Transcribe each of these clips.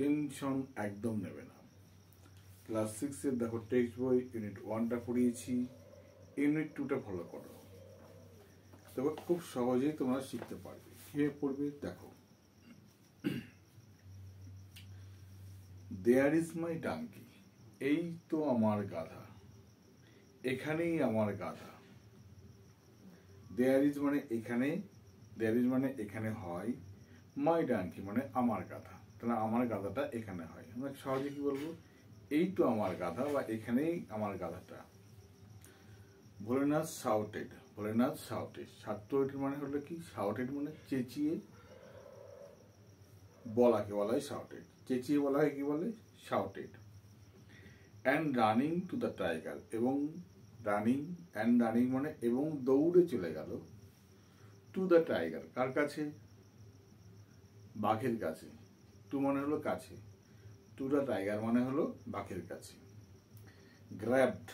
Tension একদম নেবে না। ক্লাস 6-এর দেখো টেক্সট বই ইউনিট 1টা পড়িয়েছি, ইউনিট 2টা ফলো করো, তবে খুব সহজেই তোমরা শিখতে পারবে। কিভাবে পড়বে দেখো। দেয়ার ইজ মাই ডাঙ্কি, এই তো আমার গাধা, এখানেই আমার গাধা। দেয়ার ইজ মানে এখানে, দেয়ার ইজ মানে এখানে হয়, মাই ডাঙ্কি মানে আমার গাধা, তাহলে আমার গাধাটা এখানে হয়। আমরা সহজে কি বলবো, এই তো আমার গাধা বা এখানেই আমার গাধাটা। Bholenath shouted, Bholenath shouted, shouted মানে হলো কি, শাউটেড মানে চেঁচিয়ে বলাকে বলা হয় শাউটেড, চেঁচিয়ে বলা হয় কি বলে shouted. And running to the tiger, এবং রানিং, অ্যান্ড রানিং মানে এবং দৌড়ে চলে গেল, টু দ্য টাইগার কার কাছে, বাঘের কাছে। টু মানে হলো কাছে, টু দ্য টাইগার মানে হলো বাঘের কাছে। গ্র্যাবড,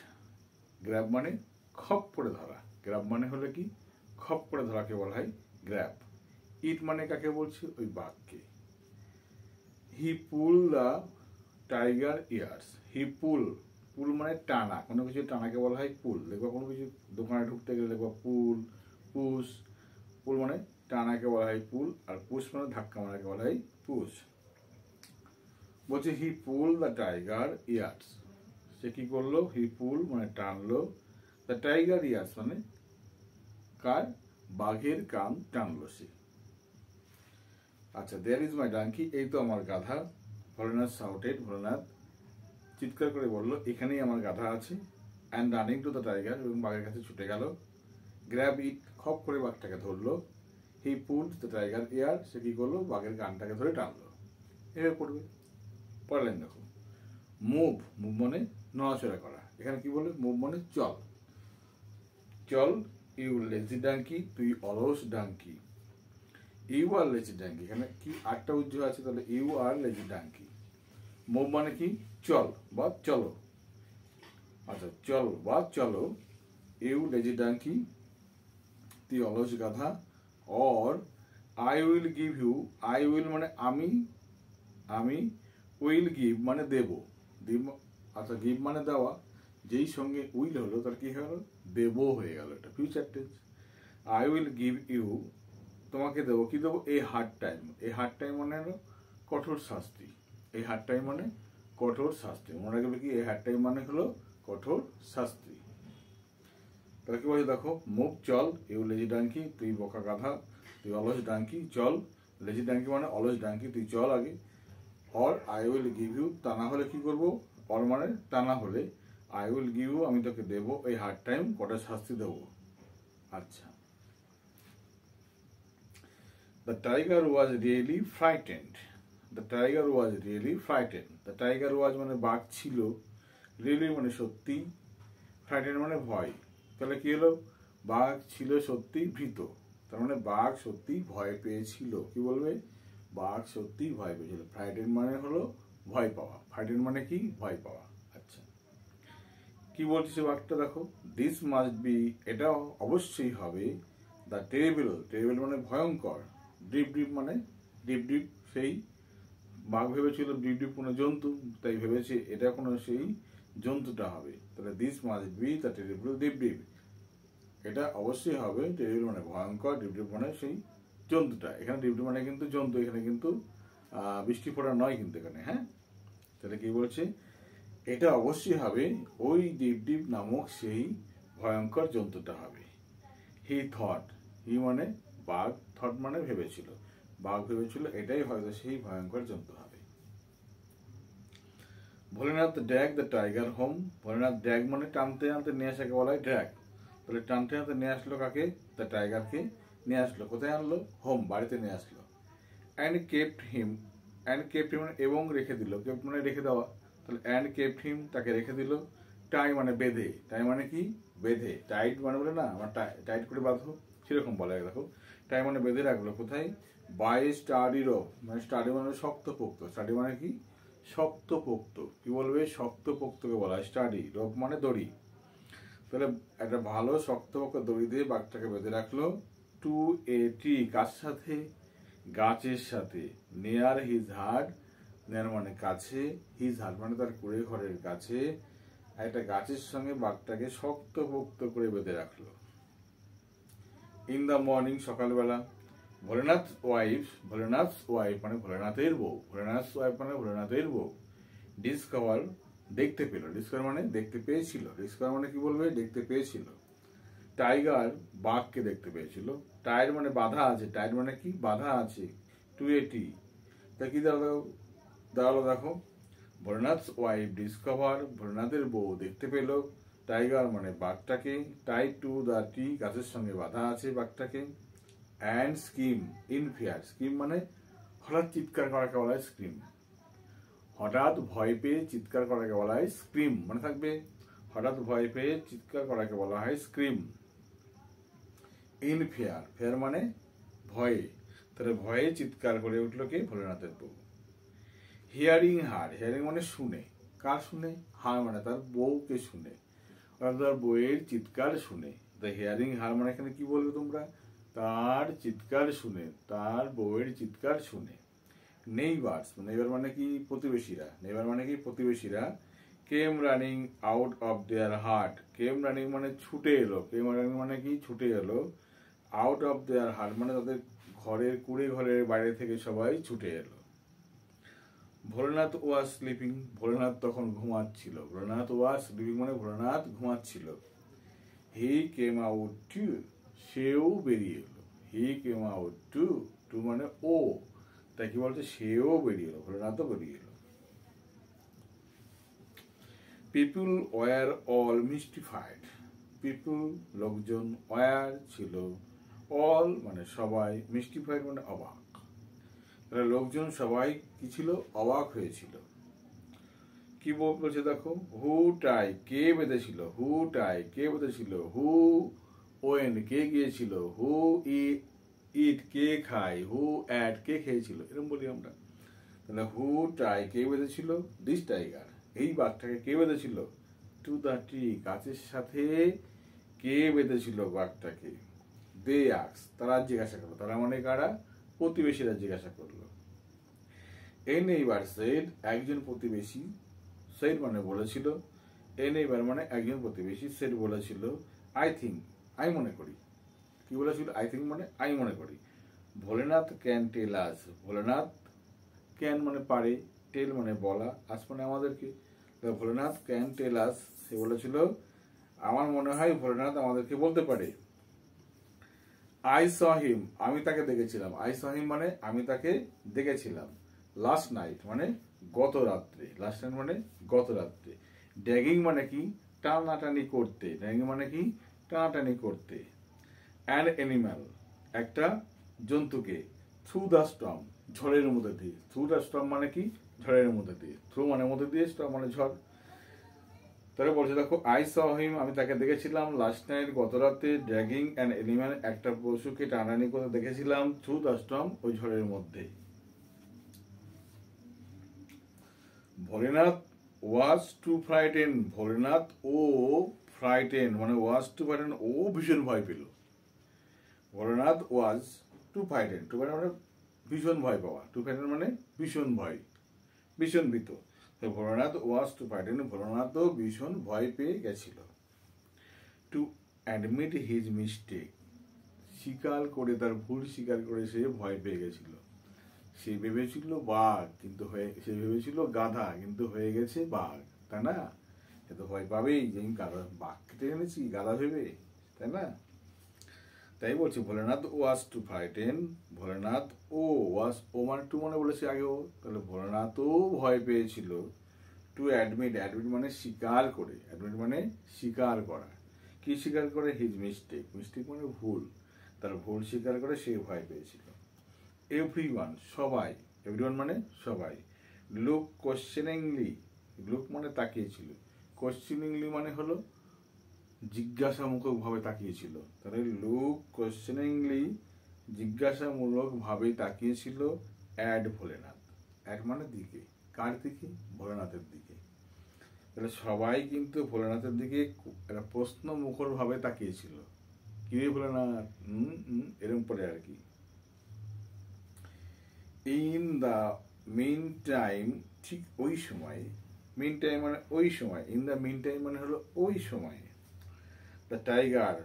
গ্র্যাব মানে খপ করে ধরা, গ্র্যাব মানে হলো কি খপ করে ধরাকে বলা হয় গ্র্যাব। ইট মানে কাকে বলছে, ওই বাঘকে। হি পুল দ্য টাইগার ইয়ার্স, হি পুল, পুল মানে টানা, কোনো কিছু টানাকে বলা হয় পুল। দেখবা কোনো কিছু দোকানে ঢুকতে গেলে দেখবা পুল, পুশ, পুল মানে টানাকে বলা হয় পুল, আর পুশ মানে ধাক্কা মারাকে বলা হয় পুশ। বলছে হি পুল দ্য টাইগার ইয়ার্স, সে কি করলো, হি পুল মানে টানলো, দ্য টাইগার ইয়ার্স মানে কার, বাঘের কান টানলো সে। আচ্ছা, দেয়ার ইজ মাই ডাঙ্কি, এই তো আমার গাধা। ভোলেনাথ শাউটেড, ভোলেনাথ চিৎকার করে বলল এখানেই আমার গাধা আছে। And running to the tiger, এবং বাঘের কাছে ছুটে গেল। গ্র্যাব ইট, খপ করে বাঘটাকে ধরলো। হি পুলড দ্য টাইগার ইয়ার, সে কি করলো, বাঘের কানটাকে ধরে টানলো। এভাবে পড়বে। পড়লেন দেখো। মুভ, মুভ মানে নড়াচড়া করা, এখানে কি বলে, মুভ মানে চল, চল। ইউ লেজি ডাঙ্কি, তুই অলস ডাঙ্কি। ইউ আর লেজি ডাঙ্কি, এখানে কি আটটা উজ্জ্ব আছে, তাহলে you are lazy donkey. Move মানে কি চল বা চলো, আচ্ছা চল বা চলো। ইউ লেজি ডাঙ্কি, তুই অলস গাধা। Or I will give you, I will মানে আমি, আমি, উইল গিভ মানে দেব, আচ্ছা গিভ মানে দেওয়া, যেই সঙ্গে উইল হলো তার কি হলো, দেব হয়ে গেল, এটা future tense. I will give you, তোমাকে দেবো, কি দেবো, a hard time. A hard time মানে হলো কঠোর শাস্তি, এই হার্ড টাইম মানে কঠোর শাস্তি। মনে রাখবে কি, এই হার্ড টাইম মানে হলো কঠোর শাস্তি। তাহলে কি বলছে দেখো, মুভ চল, ইউ লেজি ডাঙ্কি, তুই বোকা গাধা, তুই অলস ডাঙ্কি, চল। লেজি ডাঙ্কি মানে অলস ডাঙ্কি, তুই চল আগে। Or I will give you, তা না হলে কি করবো, অর মানে তা না হলে, আই উইল গিভ ইউ আমি তোকে দেবো, এই হার্ড টাইম কঠোর শাস্তি দেবো। আচ্ছা, the tiger was really frightened, the tiger was really frightened, the tiger was মানে বাঘ ছিল, রিয়েলি মানে সত্যি, ফ্রাইটেন্ড মানে ভয়। তাহলে কি হলো, বাঘ ছিল সত্যি ভীত, তার মানে বাঘ সত্যি ভয় পেয়েছিল। কি বলবে, বাঘ সত্যি ভয় পেয়েছিল। ফ্রাইটেন্ড মানে হলো ভয় পাওয়া, ফ্রাইটেন্ড মানে কি ভয় পাওয়া। আচ্ছা, কি বলছে সে বাঘটা দেখো, দিস মাস্ট বি, এটা অবশ্যই হবে, দ্য টেরিবল, টেরিবল মানে ভয়ঙ্কর, ডিপ ডিপ মানে ডিপ ডিপ, সেই বাঘ ভেবেছিল ডিপ ডিপ কোনো জন্তু, তাই ভেবেছে এটা কোনো সেই জন্তুটা হবে। তাহলে this must be the terrible deep deep, এটা অবশ্যই হবে, টেরিবল মানে ভয়ঙ্কর, ডিপ ডিপ মানে সেই জন্তুটা। এখানে ডিপ ডিপ মানে কিন্তু জন্তু, এখানে কিন্তু বৃষ্টি পড়া নয় কিন্তু এখানে, হ্যাঁ। তাহলে কি বলছে, এটা অবশ্যই হবে, ওই ডিপ ডিপ নামক সেই ভয়ঙ্কর জন্তুটা হবে। হি থট, হি মানে বাঘ, থট মানে ভেবেছিল, বাঘ ভেবেছিল এটাই হয়তো সেই ভয়ঙ্কর জন্তু হবে। Bholenath drag the tiger home, Bholenath drag মানে টানতে টানতে নিয়ে আসাকে বলা হয় ড্র্যাগ। তাহলে টানতে টানতে নিয়ে আসলো কাকে, দ্য টাইগারকে নিয়ে আসলো, কোথায় আনলো, হোম, বাড়িতে নিয়ে আসলো। And kept him, and kept him মানে এবং রেখে দিল, কেপ্ট মানে রেখে দেওয়া, তাহলে অ্যান্ড কেপ্ট হিম তাকে রেখে দিল। টাই মানে বেঁধে, টাই মানে কি বেঁধে, টাইট মানে বলে না আমার টাইট করে বাঁধো, সেরকম বলা হয়। দেখো টাই মানে বেঁধে রাখলো, কোথায়, বাই স্টাডি রোপ, মানে স্টাডি মানে শক্তপোক্ত, স্টাডি মানে কি শক্তপোক্ত, কি বলবে শক্তপোক্তকে বলা হয় স্টাডি, রোপ মানে দড়ি। তাহলে একটা ভালো শক্তপোক্ত দড়ি দিয়ে বাঘটাকে বেঁধে রাখলো। টু এ ট্রি, কার সাথে, গাছের সাথে। নিয়ার হিজ হার্ট, নিয়ার মানে কাছে, হিজ হাট মানে তার কুড়ে ঘরের কাছে একটা গাছের সঙ্গে বাঘটাকে শক্তপোক্ত করে বেঁধে রাখলো। ইন দ্য মর্নিং সকালবেলা, ভোলেনাথ ওয়াইফ মানে ভোলেনাথের বউ, ভোলেনাথ ওয়াইফ মানে ভোলেনাথের বউ ডিসকভার দেখতে পেল, ডিসকভার মানে দেখতে পেয়েছিল, ডিসকভার মানে কি বলবে দেখতে পেয়েছিল, টাইগার বাঘকে দেখতে পেয়েছিল, টায়ার মানে বাধা আছে, টায়ার মানে কি বাধা আছে, টু এটি তা কি দাঁড়ালো দেখো, ভোলেনাথ ওয়াইফ ডিসকভার ভোলেনাথের বউ দেখতে পেল, টাইগার মানে বাঘটাকে, টাই টু দ্য টি গাছের সঙ্গে বাধা আছে বাঘটাকে, and scream in fear, scream মানে হঠাৎ চিৎকার করাকে বলা হয় স্ক্রিম, হঠাৎ ভয় পেয়ে চিৎকার করাকে বলা হয় স্ক্রিম, মানে থাকবে হঠাৎ ভয় পেয়ে চিৎকার করাকে বলা হয় স্ক্রিম। ইন ফিয়ার, ফিয়ার মানে ভয়ে, তাহলে ভয়ে চিৎকার করে উঠলো কে ভোলেনাথের বউ। হিয়ারিং হার, হিয়ারিং মানে শুনে, কার শুনে, হার মানে তার বউকে শুনে, তার বউয়ের চিৎকার শুনে, দ্য হিয়ারিং হার মানে এখানে কি বলবে তোমরা, তার চিৎকার শুনে, তার বউয়ের চিৎকার শুনে। নেইবার্স, নেইবার মানে কি প্রতিবেশীরা, নেইবার মানে কি প্রতিবেশীরা, came running out of their heart, came running মানে ছুটে এলো, কেম রানিং মানে কি ছুটে এলো, আউট অফ দেয়ার হার্ট মানে তাদের ঘরের কুড়ে ঘরের বাইরে থেকে সবাই ছুটে এলো। ভোলেনাথ ওয়াজ স্লিপিং, ভোলেনাথ তখন ঘুমাচ্ছিল, ভোলেনাথ ওয়াজ স্লিপিং মানে ভোলেনাথ ঘুমাচ্ছিল। হি কেম আউট টু, সেও বেরিয়ে এলো, হি কেম আউট টু, টু মানে ও, তাই কি বলছে সেও বেরিয়ে এলো, ভোলেনাথও বেরিয়ে এলো। পিপুল ওয়ার অল মিস্টিফাইড, পিপুল লোকজন, ওয়ার ছিল, অল মানে সবাই, মিস্টিফাইড মানে অবাক, লোকজন সবাই কি ছিল অবাক হয়েছিল। কি বলছে দেখো, হু টাই কে বেঁধেছিল, হু টাই কে বেঁধেছিল, হু ওয়েন কে গিয়েছিল, হু ইট কে খায়, হু অ্যাট কে খেয়েছিল, এরকম বলি আমরা। তাহলে হু টাই কে বেঁধেছিল, দিস টাইগার এই বাঘটাকে কে বেঁধেছিল, টু দ্য ট্রি গাছের সাথে কে বেঁধেছিল বাঘটাকে, দে আক্স তারা জিজ্ঞাসা করলো, তারা মানে কারা, প্রতিবেশীরা জিজ্ঞাসা করলো। এ নেইবার সেড একজন প্রতিবেশী, সেড মানে বলেছিল, এ নেইবার মানে একজন প্রতিবেশী, সেড বলেছিল, আই থিঙ্ক আমি মনে করি, কি বলেছিল আই থিঙ্ক মানে আমি মনে করি, Bholenath can tell us, Bholenath can মানে পারে, টেল মানে বলা, আস মানে আমাদেরকে, ভোলেনাথ ক্যান টেল আস সে বলেছিল আমার মনে হয় ভোলেনাথ আমাদেরকে বলতে পারে। আই স হিম আমি তাকে দেখেছিলাম, আই স হিম মানে আমি তাকে দেখেছিলাম, লাস্ট নাইট মানে গত রাত্রে, লাস্ট নাইট মানে গত রাত্রে, ড্যাগিং মানে কি টানাটানি করতে, ড্যাগিং মানে কি টানাটানি করতে, অ্যান অ্যানিম্যাল একটা জন্তুকে, থ্রু দ্য স্টর্ম ঝড়ের মধ্যে দিয়ে, থ্রু দ্য স্টর্ম মানে কি ঝড়ের মধ্যে দিয়ে, থ্রু মানে মধ্যে দিয়ে, স্টর্ম মানে ঝড়। তাহলে বলছে দেখো আই স হিম আমি তাকে দেখেছিলাম, লাস্ট নাইট গত রাতে, ড্র্যাগিং অ্যান অ্যানিম্যাল একটা পশুকে টানাটানি করতে দেখেছিলাম, থ্রু দ্য স্টর্ম ওই ঝড়ের মধ্যে। ভোলেনাথ ওয়াজ টু ফ্রাইটেন, ভোলেনাথ ও ফ্রাইটেন মানে ওয়াজ টু ফ্রাইটেন ও ভীষণ ভয় পেল, ভোলেনাথ ওয়াজ টু ফ্রাইটেন, টু ফ্রাইটেন মানে ভীষণ ভয় পাওয়া, টু ফ্রাইটেন মানে ভীষণ ভয়, ভীষণ ভীত, ভোলেনাথ ওয়াজ টু ফ্রাইটেন ভোলেনাথও ভীষণ ভয় পেয়ে গেছিল। টু অ্যাডমিট হিজ মিস্টেক স্বীকার করে, তার ভুল স্বীকার করে সে ভয় পেয়ে গেছিল, সে ভেবেছিল বাঘ কিন্তু সে ভেবেছিল গাধা কিন্তু হয়ে গেছে বাঘ, তাই না, সে তো ভয় পাবেই যে আমি বাঘ কেটে এনেছি গাধা ভেবে, তাই না। তাই বলছি ভোলেনাথ ওয়াজ টু ফ্রাইটেন, ভোলেনাথ ও ওয়াজ, ও মানে টু মানে বলেছে আগেও, তাহলে ভোলেনাথও ভয় পেয়েছিল, টু অ্যাডমিট, অ্যাডমিট মানে স্বীকার করে, অ্যাডমিট মানে স্বীকার করা, কি স্বীকার করে, হিজ মিস্টেক, মিস্টেক মানে ভুল, তার ভুল স্বীকার করে সে ভয় পেয়েছিল। এভরিওয়ান সবাই, এভরিওয়ান মানে সবাই, লুক কোশ্চেনিংলি, লুক মানে তাকিয়েছিল, কোশ্চেনিংলি মানে হলো জিজ্ঞাসামূলক ভাবে তাকিয়েছিল, তাহলে লুক কোশ্চেনিংলি জিজ্ঞাসামূলক ভাবে তাকিয়েছিল, অ্যাড ভোলেনাথ, অ্যাড মানে দিকে, কার দিকে, ভোলেনাথের দিকে, তাহলে সবাই কিন্তু ভোলেনাথের দিকে একটা প্রশ্ন মুখর ভাবে তাকিয়েছিল, কি রে ভোলেনাথ এরকম পরে আর কি। In the মিন টাইম, ঠিক ওই সময়, মিন টাইম মানে ওই সময়, ইন দ্য মিন টাইম মানে হলো ওই সময়, দ্য টাইগার,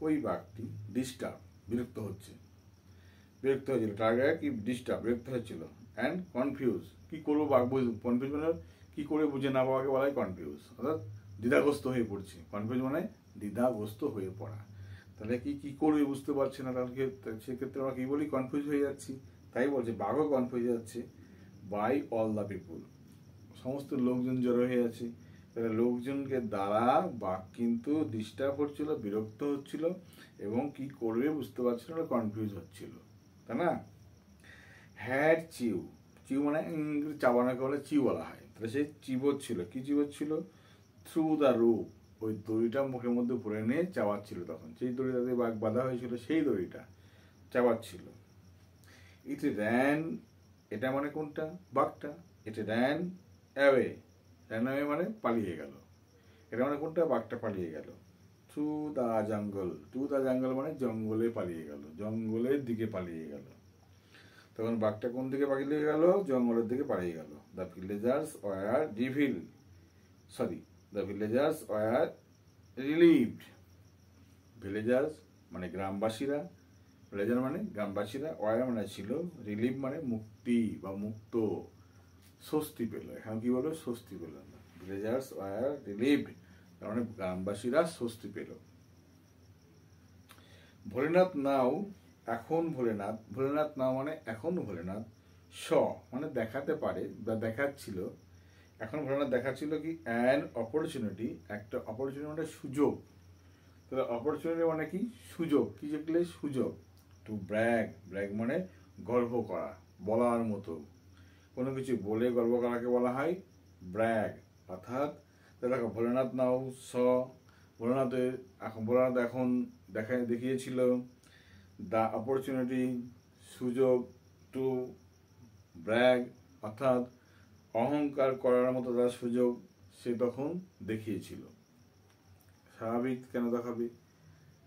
ওই বাঘটি, ডিস্টার্ব, বিরক্ত হচ্ছে, বিরক্ত হয়েছিল, টাইগার কি ডিস্টার্ব, বিরক্ত হয়েছিল, অ্যান্ড কনফিউজ, কি করবো বাঘ কনফিউজ মানে কি করে বুঝে না পাওয়াকে বলা হয় কনফিউজ, অর্থাৎ দ্বিধাগ্রস্ত হয়ে পড়ছে, কনফিউজ মানে দ্বিধাগ্রস্ত হয়ে পড়া। তাহলে কি করবে বুঝতে পারছে না, তাহলে সেক্ষেত্রে আমরা কি বলি, কনফিউজ হয়ে যাচ্ছি। তাই বলছে বাঘও কনফিউজ যাচ্ছে, বাই অল দ্য পিপুল, সমস্ত লোকজন জড়ো হয়ে আছে। তাহলে লোকজনকে দ্বারা বাঘ কিন্তু ডিস্টার্ব হচ্ছিল, বিরক্ত হচ্ছিল, এবং কি করবে বুঝতে পারছিল না, কনফিউজ হচ্ছিল, তাই না। হ্যাড চিউ, চিউ মানে চাবানাকে বলে চিউ বলা হয়, তাহলে সে চিবোচ্ছিল, কি চিবোচ্ছিল, থ্রু দ্য রুপ, ওই দড়িটা মুখের মধ্যে ভরে নিয়ে চাবাচ্ছিল, তখন সেই দড়িটাতে বাঘ বাঁধা হয়েছিল, সেই দড়িটা চাবাচ্ছিল। ইট র্যান, এটা মানে কোনটা, বাঘটা, ইট র্যান অ্যাওয়ে, র্যান অ্যাওয়ে মানে পালিয়ে গেল, এটা মানে কোনটা, বাঘটা পালিয়ে গেল। Through the jungle, through the jungle মানে জঙ্গলে পালিয়ে গেল, জঙ্গলের দিকে পালিয়ে গেল। তখন বাঘটা কোন দিকে পালিয়ে গেল, জঙ্গলের দিকে পালিয়ে গেল। The villagers war the villagers war relieved, villagers মানে গ্রামবাসীরা, ভিলেজার মানে গ্রামবাসীরা, ওয়ার মানে ছিল, রিলিভ মানে মুক্তি বা মুক্ত, স্বস্তি পেল, এখানে কি বলবো, স্বস্তি পেল না, ভিলেজার্স ওয়ার রিলিভড তার মানে গ্রামবাসীরা স্বস্তি পেল। ভোলেনাথ নাও, এখন ভোলেনাথ, ভোলেনাথ নাও মানে এখন ভোলেনাথ, স মানে দেখাতে পারে বা দেখাচ্ছিল, এখন ভোলেনাথ দেখাচ্ছিল কি, অ্যান অপরচুনিটি, একটা অপরচুনিটি মানে সুযোগ, তাহলে অপরচুনিটি মানে কি, সুযোগ, কি দেখলে, সুযোগ, টু ব্র্যাগ, ব্র্যাগ মানে গর্ব করা, বলার মতো, কোনো কিছু বলে গর্ব করাকে বলা হয় ব্র্যাগ। অর্থাৎ দেখো ভোলেনাথ নাও স, ভোলেনাথ এখন দেখিয়েছিল, দ্য অপরচুনিটি সুযোগ, টু ব্র্যাগ অর্থাৎ অহংকার করার মতো তার সুযোগ সে তখন দেখিয়েছিল। স্বাভাবিক, কেন দেখাবে,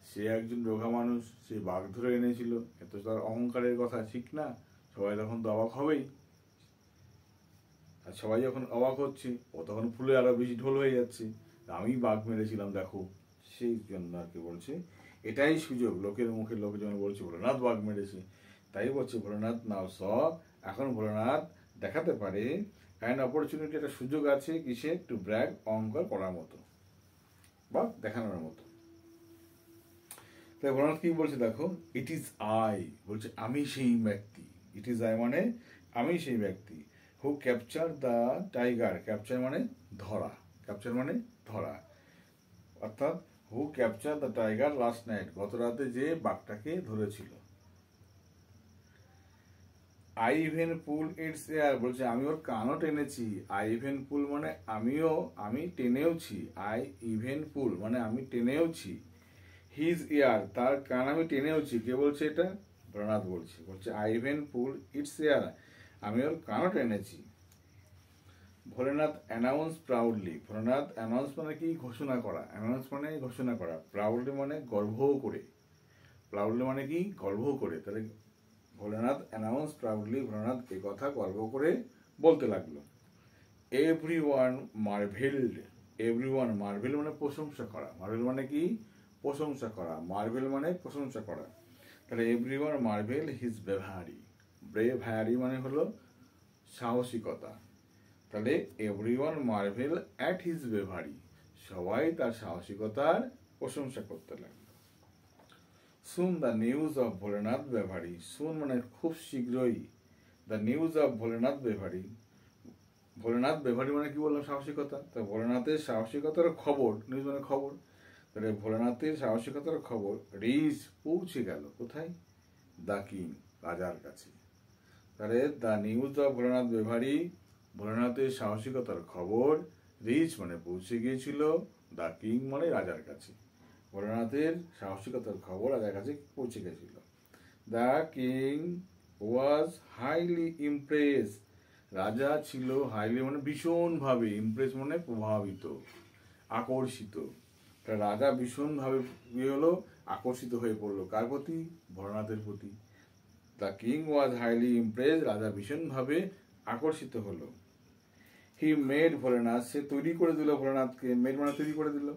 সে একজন রোগা মানুষ, সে বাঘ ধরে এনেছিল, এত তার অহংকারের কথা ঠিক না, সবাই তখন তো অবাক হবেই, আর সবাই যখন অবাক হচ্ছে ও তখন ফুলে আরো বেশি ঢোল হয়ে যাচ্ছে, আমি বাঘ মেরেছিলাম দেখো, সেই জন্য আর কি বলছে এটাই সুযোগ, লোকের মুখে লোকজন বলছে ভোলেনাথ বাঘ মেরেছে, তাই বলছে ভোলেনাথ নাও স, এখন ভোলেনাথ দেখাতে পারে, অ্যান্ড অপরচুনিটি, একটা সুযোগ আছে কিসে, টু ব্র্যাগ অহংকার করার মতো বা দেখানোর মতো। তাই ভোলেনাথ কি বলছে দেখো, ইট ইজ আই, বলছে আমি সেই ব্যক্তি, ইট ইজ আই মানে আমি সেই ব্যক্তি, who capture the tiger, capture মানে ধরা, ক্যাপচার মানে ধরা, অর্থাৎ who capture the tiger last night, গত রাতে যে বাঘটাকে ধরেছিল। I even pull its ear, বলছে আমি ওর কানও টেনেছি, আই ইভেন পুল মানে আমি টেনেওছি, আই ইভেন পুল মানে আমি টেনেওছি, হিজ ইয়ার তার কান আমি টেনেওছি, কে বলছে এটা, ভোলেনাথ বলছে, বলছে I even pull its ear, আমি ওর কানও টেনেছি। Bholenath announce proudly, Bholenath announce মানে কি, ঘোষণা করা, অ্যানাউন্স মানে ঘোষণা করা, প্রাউডলি মানে গর্ব করে, প্রাউডলি মানে কি, গর্ব করে, তাহলে ভোলেনাথ অ্যানাউন্স প্রাউডলি, ভোলেনাথ এ কথা গর্ব করে বলতে লাগলো। এভরিওয়ান মার্ভেলড, এভরিওয়ান মার্ভেল মানে প্রশংসা করা, মার্ভেল মানে কি, প্রশংসা করা, মার্ভেল মানে প্রশংসা করা, তাহলে everyone marvel his bravery, bravery মানে হলো সাহসিকতা, তাহলে everyone marvel at his bravery, সবাই তার সাহসিকতার প্রশংসা করতে লাগলো। Soon the news of Bholenath bravery, soon মানে খুব শীঘ্রই, the news of Bholenath bravery, Bholenath bravery মানে কি বললাম, সাহসিকতা, তো ভোলেনাথের সাহসিকতার খবর, নিউজ মানে খবর, তাহলে ভোলেনাথের সাহসিকতার খবর রিচ পৌঁছে গেল কোথায়, দ্য কিং রাজার কাছে, তাহলে the news of Bholenath bravery, ভোলেনাথের সাহসিকতার খবর, রিচ মানে পৌঁছে গিয়েছিল, দ্য কিং মানে রাজার কাছে, ভোলেনাথের সাহসিকতার খবর রাজার কাছে পৌঁছে গেছিল। The king was highly Impress, রাজা ছিল হাইলি মানে ভীষণভাবে, ইমপ্রেস মানে প্রভাবিত, আকর্ষিত, রাজা ভীষণভাবে কি হলো, আকর্ষিত হয়ে পড়লো, কার প্রতি, ভোলেনাথের প্রতি। The king was highly Impress, রাজা ভীষণভাবে আকর্ষিত হলো। হি মেড ভোলেনাথ, সে তৈরি করে দিল ভোলেনাথকে, মেড মানে তৈরি করে দিল।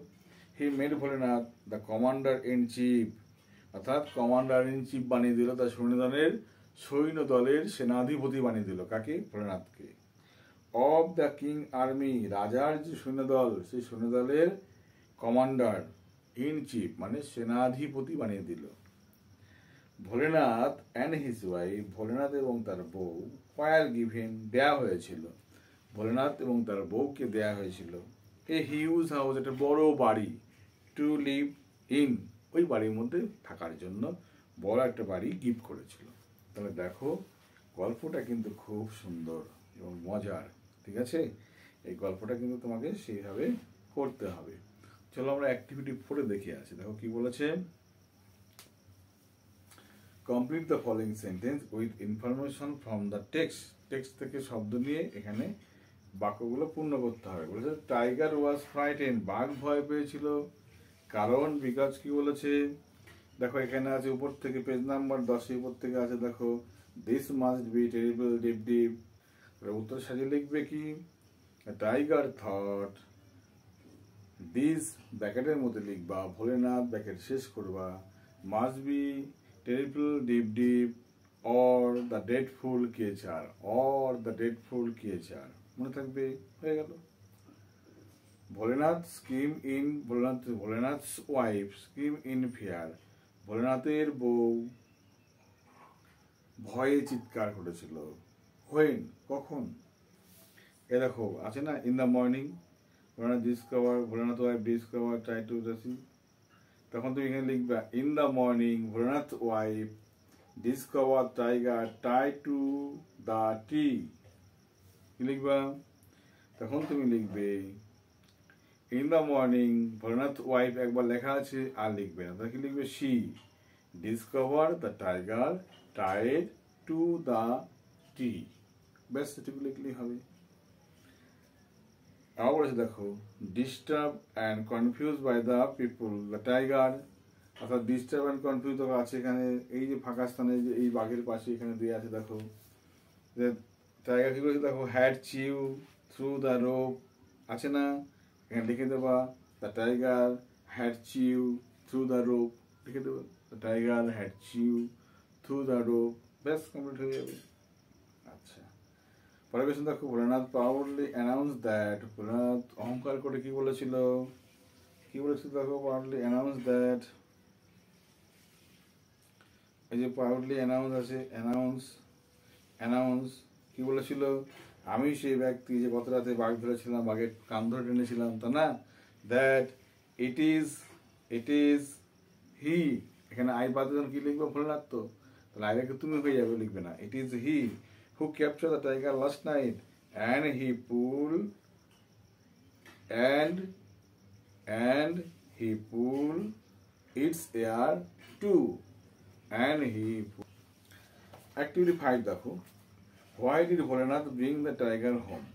He made Bholenath the commander in chief, অর্থাৎ কমান্ডার ইন চিফ বানিয়ে দিল, তার সৈন্য দলের সেনাধিপতি বানিয়ে দিল। কাকে? ভোলেনাথকে। অফ দ্য কিং আর্মি, রাজার যে সৈন্যদল, সেই সৈন্যদলের কমান্ডার ইন চিফ মানে সেনাধিপতি বানিয়ে দিল। Bholenath and his wife, Bholenath এবং তার বউ, ওয়ার গিভেন, দেয়া হয়েছিল। ভোলেনাথ এবং তার বউকে দেয়া হয়েছিল এ হিউজ হাউস, একটা বড় বাড়ি, টু লিভ ইন, ওই বাড়ির মধ্যে থাকার জন্য বড় একটা বাড়ি গিফট করেছিল। তাহলে দেখো গল্পটা কিন্তু খুব সুন্দর এবং মজার, ঠিক আছে? এই গল্পটা কিন্তু তোমাকে সেইভাবে করতে হবে। চলো আমরা অ্যাক্টিভিটি 4 দেখে আসি। দেখো কি বলেছে, complete the following sentence with information from the text. Text থেকে শব্দ নিয়ে এখানে বাক্যগুলো পূর্ণ করতে হবে। বলেছে টাইগার ওয়াজ ফ্রাইটেন, বাঘ ভয় পেয়েছিল। কারণ বিকজ কি বলেছে, দেখো এখানে আছে উপর থেকে পেজ নাম্বার 10 উপর থেকে আছে, দেখো this must be terrible deep deep. উত্তর সাজিয়ে লিখবে কি, টাইগার থট, দিস ব্যাকেটের মধ্যে লিখবা, ভোলেনাথ ব্যাকেট শেষ করবা, must be terrible deep deep or the dreadful creature, or the dreadful creature, মনে থাকবে, হয়ে গেল। Bholenath scream in, Bholenath's wife scream in fear, ভোলেনাথের বউ ভয়ে চিৎকার করেছিল। হোয়েন, কখন? এ দেখো আছে না, in the morning Bholenath wife discover try to রেসি, তখন তুমি এখানে লিখবা in the morning Bholenath wife discover tiger tie to the tree, কি লিখবা? তখন তুমি লিখবে in the morning Bholenath wife, একবার লেখা আছে আর লিখবে না, তাহলে কি লিখবে? She discover the tiger tied to the tree, ব্যাস এটুকু লিখলেই হবে। আবার বলেছে দেখো disturb and confuse by the people the tiger, অর্থাৎ ডিস্টার্ব অ্যান্ড কনফিউজ আছে এখানে, এই যে ফাঁকা স্থানে যে এই বাঘের পাশে এখানে দিয়ে আছে, দেখো যে টাইগার কি করেছে, দেখো had chew through the rope, আছে না, এখানে লিখে দেবা the tiger had chew through the rope, লিখে দেবো the tiger had chew through the rope, ব্যাস কমপ্লিট হয়ে যাবে। আচ্ছা, পরে বেশন দেখো Bholenath proudly announce that, Bholenath অহংকার করে কি বলেছিল, কি বলেছিল দেখো, প্রাউডলি অ্যানাউন্স দ্যাট, এই যে প্রাউডলি অ্যানাউন্স আছে, অ্যানাউন্স কি বলেছিল, আমি সেই ব্যক্তি যে গত রাতে বাঘ ধরেছিলাম, বাঘের কান ধরে টেনেছিলাম, তা না, দ্যাট ইট ইজ হি, এখানে আই বাদ কি লিখবো, ভোলেনাথ তো, তাহলে আইটাকে তুমি হয়ে যাবে, লিখবে না, it is he who captured the tiger last night and he pulled its ear too and he activity 5 দেখো, why did Bholenath bring the tiger home,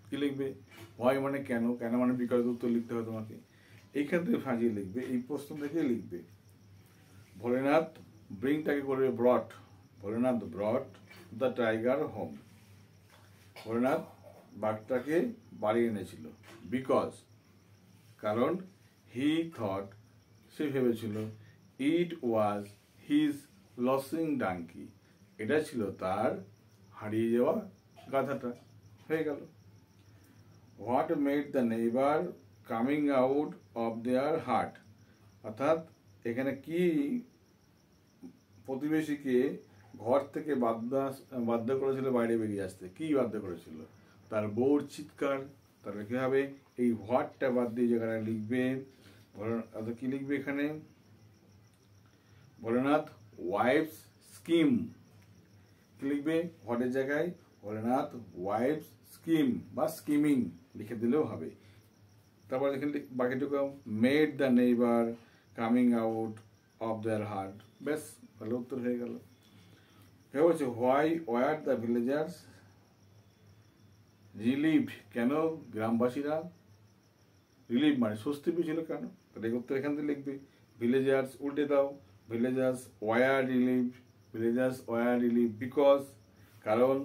কি লিখবে? why মানে কেন, কেন মানে বিকল্প উত্তর লিখতে হবে তোমাকে, এইখান থেকে সাজিয়ে লিখবে, এই প্রশ্ন থেকে লিখবে। ভোলেনাথ ব্রিংটাকে করবে brought, Bholenath brought the tiger home, Bholenath বাঘটাকে বাড়ি এনেছিল, বিকজ কারণ, হি থট সে ভেবেছিল, ইট ওয়াজ হিজ লসিং ডাঙ্কি, এটা ছিল তার হারিয়ে যাওয়া গাধাটা, হয়ে গেল। What made the neighbour coming out of their heart, অর্থাৎ এখানে কি প্রতিবেশীকে ঘর থেকে বাধ্য করেছিল বাইরে বেরিয়ে আসতে, কি বাধ্য করেছিল? তার বউর চিৎকার। তাহলে কি হবে, এই হোয়াটটা বাদ দিয়ে জায়গায় লিখবে, কি লিখবে এখানে, ভোলেনাথ ওয়াইফস স্কিম, কি লিখবে হোয়াটের জায়গায়, ভোলেনাথ ওয়াইফস স্কিম বা স্কিমিং লিখে দিলেও হবে। তারপর এখানে বাকিটুকু made the neighbour coming out of their heart, ব্যাস তাহলে উত্তর হয়ে গেল। কেউ বলছে why were the villagers relieved, কেন গ্রামবাসীরা রিলিভ মানে স্বস্তি পেয়েছিল কেন, তাহলে উত্তর এখান থেকে লিখবে, ভিলেজার্স উল্টে দাও, villagers were relieve, villagers were relieve because, কারণ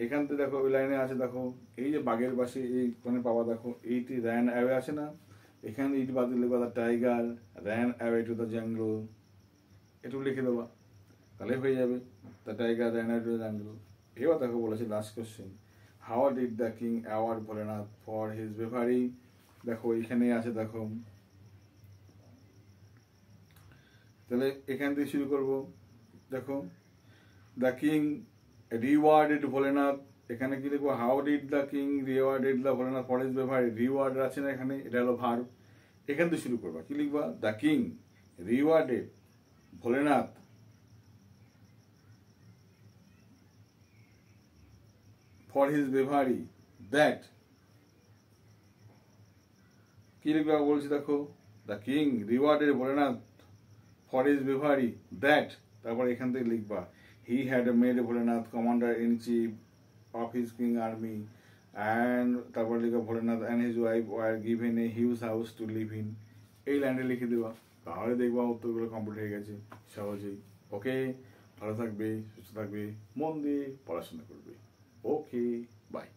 এখান থেকে দেখো ওই লাইনে আছে, দেখো এই যে বাঘের পাশে এই মানে পাওয়া, দেখো এইটি র্যান অ্যাওয়ে আছে না, এখানে ইট বাদ দিলে the tiger ran away to the jungle, একটু লিখে দেবা তাহলে হয়ে যাবে, the tiger ran away to the jungle. এবার দেখো বলেছে last question, how did the king award Bholenath for his bravery. দেখো এইখানে আছে, দেখো তাহলে এখান থেকে শুরু করবো। দেখো দ্য কিং রিওয়ার্ডেড ভোলেনাথ, এখানে কি লিখবো, how did the king rewarded the Bholenath for his bravery, reward আছে না এখানে, এটা হলো ভার্ব, এখান থেকে শুরু করবা, কি লিখবা, the king rewarded Bholenath for his bravery that, কি লিখবা বলছি, দেখো the king rewarded Bholenath for his bravery that, তারপর এখান থেকে লিখবা he had made Bholenath commander in chief of his king army and, তারপর লিখবা Bholenath and his wife were given a huge house to live in. এই লাইনটা লিখে দেবা, তাহলে দেখবা উত্তরগুলো কমপ্লিট হয়ে গেছে সহজেই। ওকে, ভালো থাকবে, সুস্থ থাকবে, মন দিয়ে পড়াশোনা করবে। ওকে, বাই।